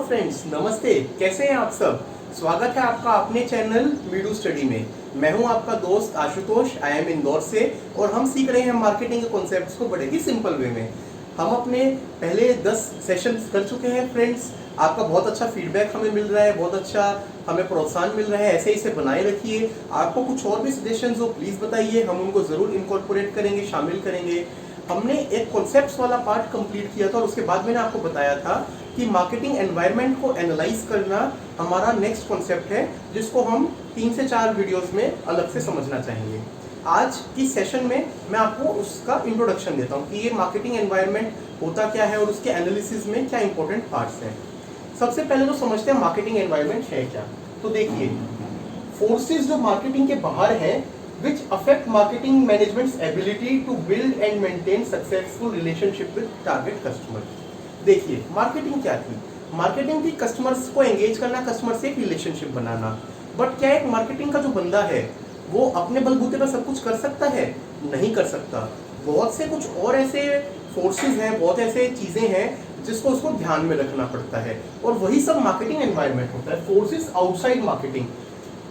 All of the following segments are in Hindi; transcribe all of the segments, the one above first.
फ्रेंड्स, नमस्ते। कैसे हैं आप सब? स्वागत है आपका अपने चैनल मीडू स्टडी में। मैं हूं आपका दोस्त आशुतोष। आई एम इंदौर से और हम सीख रहे हैं मार्केटिंग के कॉन्सेप्ट्स को बड़े ही सिंपल वे में। हम अपने पहले 10 सेशंस कर चुके हैं फ्रेंड्स। आपका बहुत अच्छा फीडबैक हमें मिल रहा है, बहुत अच्छा हमें प्रोत्साहन मिल रहा है। ऐसे इसे बनाए रखिए। आपको कुछ और भी सजेशंस हो प्लीज़ बताइए, हम उनको ज़रूर इनकॉर्पोरेट करेंगे, शामिल करेंगे। हमने एक कॉन्सेप्ट्स वाला पार्ट कंप्लीट किया था और उसके बाद मैंने आपको बताया था कि मार्केटिंग एनवायरनमेंट को एनालाइज करना हमारा नेक्स्ट कॉन्सेप्ट है, जिसको हम 3 से 4 वीडियोस में अलग से समझना चाहेंगे। आज की सेशन में मैं आपको उसका इंट्रोडक्शन देता हूँ कि ये मार्केटिंग एनवायरनमेंट होता क्या है और उसके एनालिसिस में क्या इंपॉर्टेंट पार्ट्स हैं। सबसे पहले तो समझते हैं मार्केटिंग एनवायरनमेंट है क्या। तो देखिए, फोर्सेस जो मार्केटिंग के बाहर हैं which affect marketing management's ability to build and maintain successful relationship with target customer। देखिए, मार्केटिंग क्या थी? मार्केटिंग थी कस्टमर्स को एंगेज करना, कस्टमर से एक रिलेशनशिप बनाना। बट क्या एक मार्केटिंग का जो बंदा है वो अपने बलबूते पर सब कुछ कर सकता है? नहीं कर सकता। बहुत से कुछ और ऐसे फोर्सेस हैं, बहुत ऐसे चीजें हैं जिसको उसको ध्यान में रखना पड़ता है, और वही सब मार्केटिंग एनवायरनमेंट होता है। फोर्सेस आउटसाइड मार्केटिंग,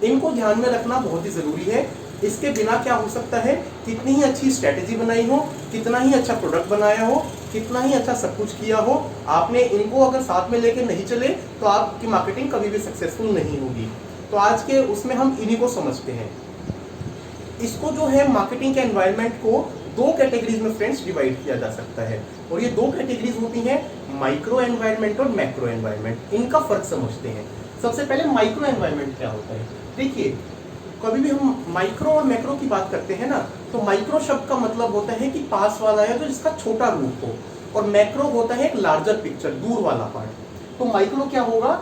इनको ध्यान में रखना बहुत ही जरूरी है। इसके बिना क्या हो सकता है, कितनी ही अच्छी स्ट्रेटेजी बनाई हो, कितना ही अच्छा प्रोडक्ट बनाया हो, कितना ही अच्छा सब कुछ किया हो, आपने इनको अगर साथ में लेके नहीं चले तो आपकी मार्केटिंग कभी भी सक्सेसफुल नहीं होगी। तो आज के उसमें हम इन्हीं को समझते हैं। इसको जो है मार्केटिंग के एनवायरनमेंट को 2 कैटेगरीज में फ्रेंड्स डिवाइड किया जा सकता है, और ये 2 कैटेगरीज होती हैं, माइक्रो एनवायरनमेंट और मैक्रो एनवायरनमेंट। इनका फर्क समझते हैं। सबसे पहले माइक्रो एनवायरनमेंट क्या होता है। देखिए, कभी भी हम माइक्रो और मैक्रो की बात करते हैं ना, तो माइक्रो शब्द का मतलब होता है कि पास वाला है, तो जिसका छोटा रूप हो, और मैक्रो होता है एक लार्जर पिक्चर, दूर वाला पार्ट। तो माइक्रो क्या होगा,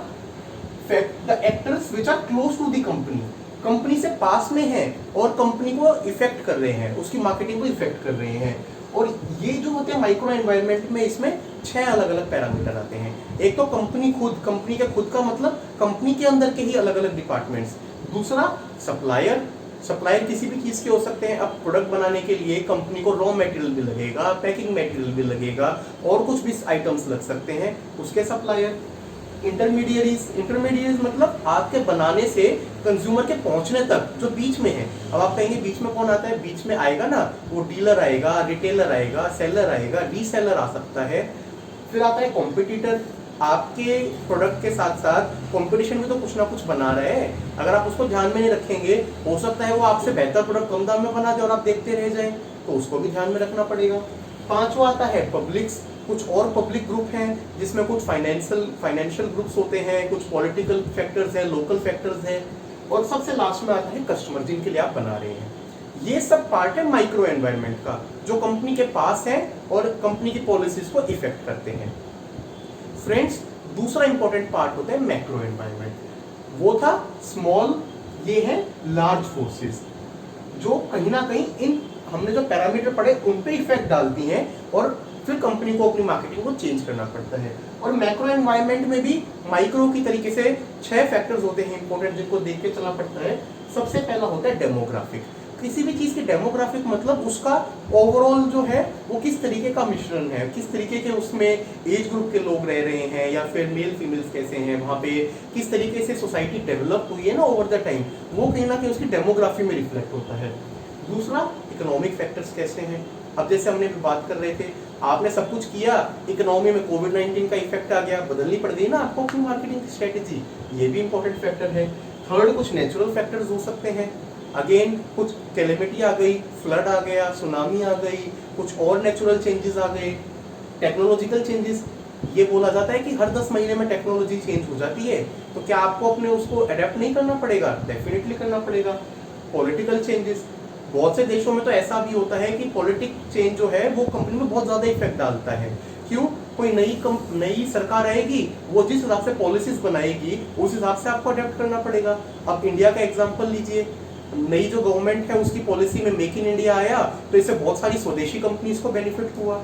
the actors which are close to the company, company से पास में है और कंपनी को इफेक्ट कर रहे हैं, उसकी मार्केटिंग को इफेक्ट कर रहे हैं। और ये जो होते हैं माइक्रो एनवायरनमेंट में, इसमें 6 अलग अलग पैरामीटर आते हैं। एक तो कंपनी खुद, कंपनी के खुद का मतलब कंपनी के अंदर के ही अलग अलग डिपार्टमेंट्स। दूसरा सप्लायर, सप्लायर किसी भी चीज के हो सकते हैं। अब प्रोडक्ट बनाने के लिए कंपनी को रॉ मटेरियल भी लगेगा, पैकिंग मटेरियल भी लगेगा, और कुछ भी आइटम्स लग सकते हैं, उसके सप्लायर। इंटरमीडियरीज, इंटरमीडियरीज मतलब आपके बनाने से कंज्यूमर के पहुंचने तक जो बीच में है। अब आप कहेंगे बीच में कौन आता है? बीच में आएगा ना, वो डीलर आएगा, रिटेलर आएगा, सेलर आएगा, रीसेलर आ सकता है। फिर आता है कॉम्पिटिटर, आपके प्रोडक्ट के साथ साथ कंपटीशन में तो कुछ ना कुछ बना रहे हैं। अगर आप उसको ध्यान में नहीं रखेंगे, हो सकता है वो आपसे बेहतर प्रोडक्ट कम दाम में बना दे और आप देखते रह जाएं, तो उसको भी ध्यान में रखना पड़ेगा। 5वां आता है पब्लिक्स, कुछ और पब्लिक ग्रुप हैं जिसमें कुछ फाइनेंशियल ग्रुप्स होते हैं, कुछ पॉलिटिकल फैक्टर्स हैं, लोकल फैक्टर्स हैं, और सबसे लास्ट में आता है कस्टमर, जिनके लिए आप बना रहे हैं। ये सब पार्ट है माइक्रो एनवायरनमेंट का, जो कंपनी के पास है और कंपनी की पॉलिसीज को इफेक्ट करते हैं। फ्रेंड्स, दूसरा इंपॉर्टेंट पार्ट होता है मैक्रो एनवायरनमेंट। वो था स्मॉल, ये है लार्ज फोर्सेस, जो कहीं ना कहीं इन हमने जो पैरामीटर पढ़े उन पे इफेक्ट डालती हैं, और फिर कंपनी को अपनी मार्केटिंग को चेंज करना पड़ता है। और मैक्रो एनवायरनमेंट में भी माइक्रो की तरीके से 6 फैक्टर्स होते हैं इंपॉर्टेंट, जिनको देख के चलना पड़ता है। सबसे पहला होता है डेमोग्राफिक। किसी भी चीज के डेमोग्राफिक मतलब उसका ओवरऑल जो है वो किस तरीके का मिश्रण है, किस तरीके के उसमें एज ग्रुप के लोग रह रहे हैं, या फिर मेल फीमेल्स कैसे हैं, वहाँ पे किस तरीके से सोसाइटी डेवलप हुई है ना ओवर द टाइम, वो कहीं ना कहीं उसकी डेमोग्राफी में रिफ्लेक्ट होता है। दूसरा, इकोनॉमिक फैक्टर्स कैसे हैं। अब जैसे हमने बात कर रहे थे, आपने सब कुछ किया, इकोनॉमी में कोविड-19 का इफेक्ट आ गया, बदलनी पड़ गई ना आपको अपनी मार्केटिंग की स्ट्रेटेजी, ये भी इंपॉर्टेंट फैक्टर है। थर्ड, कुछ नेचुरल फैक्टर्स हो सकते हैं। अगेन, कुछ कैलेमिटी आ गई, फ्लड आ गया, सुनामी आ गई, कुछ और नेचुरल चेंजेस आ गए। टेक्नोलॉजिकल चेंजेस, ये बोला जाता है कि हर 10 महीने में टेक्नोलॉजी चेंज हो जाती है, तो क्या आपको अपने उसको अडेप्ट नहीं करना पड़ेगा? डेफिनेटली करना पड़ेगा। पॉलिटिकल चेंजेस, बहुत से देशों में तो ऐसा भी होता है कि पॉलिटिक चेंज जो है वो कंपनी में बहुत ज्यादा इफेक्ट डालता है। क्यों? कोई नई सरकार आएगी, वो जिस हिसाब से पॉलिसीज बनाएगी उस हिसाब से आपको अडेप्ट करना पड़ेगा। अब इंडिया का एग्जांपल लीजिए, नई जो गवर्नमेंट है उसकी पॉलिसी में मेक इन इंडिया आया, तो इससे बहुत सारी स्वदेशी कंपनीज को बेनिफिट हुआ,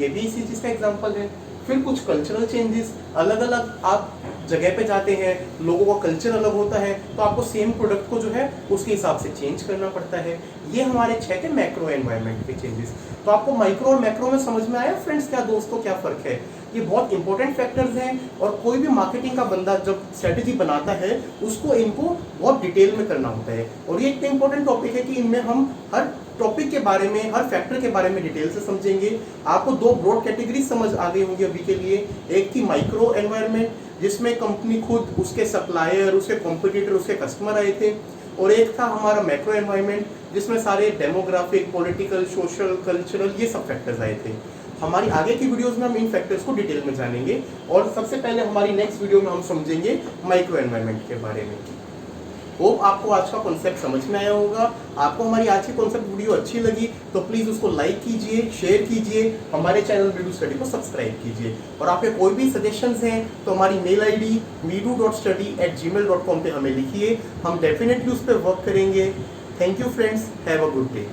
ये भी इसी चीज का एग्जांपल है। फिर कुछ कल्चरल चेंजेस, अलग अलग आप जगह पे जाते हैं, लोगों का कल्चर अलग होता है, तो आपको सेम प्रोडक्ट को जो है उसके हिसाब से चेंज करना पड़ता है। ये हमारे 6 थे मैक्रो एनवायरनमेंट के चेंजेस। तो आपको माइक्रो और मैक्रो में समझ में आया फ्रेंड्स, क्या दोस्तों क्या फर्क है? ये बहुत इंपॉर्टेंट फैक्टर्स हैं और कोई भी मार्केटिंग का बंदा जब स्ट्रेटेजी बनाता है उसको इनको बहुत डिटेल में करना होता है। और ये इतना इंपॉर्टेंट टॉपिक है कि इनमें हम हर टॉपिक के बारे में, हर फैक्टर के बारे में डिटेल से समझेंगे। आपको दो ब्रॉड कैटेगरी समझ आ गई होंगी अभी के लिए। एक थी माइक्रो एनवायरनमेंट, जिसमें कंपनी खुद, उसके सप्लायर, उसके कॉम्पिटिटर, उसके कस्टमर आए थे। और एक था हमारा मैक्रो एनवायरनमेंट, जिसमें सारे डेमोग्राफिक, पॉलिटिकल, सोशल, कल्चरल, ये सब फैक्टर्स आए थे। हमारी आगे की वीडियोस में हम इन फैक्टर्स को डिटेल में जानेंगे और सबसे पहले हमारी नेक्स्ट वीडियो में हम समझेंगे माइक्रो एनवायरनमेंट के बारे में। होप आपको आज का कॉन्सेप्ट समझ में आया होगा। आपको हमारी आज की कॉन्सेप्ट वीडियो अच्छी लगी तो प्लीज़ उसको लाइक कीजिए, शेयर कीजिए, हमारे चैनल मीडू स्टडी को सब्सक्राइब कीजिए। और आपके कोई भी सजेशंस हैं तो हमारी मेल आईडी meedu.study@gmail.com पे हमें लिखिए, हम डेफिनेटली उस पर वर्क करेंगे। Thank you friends, have a good day.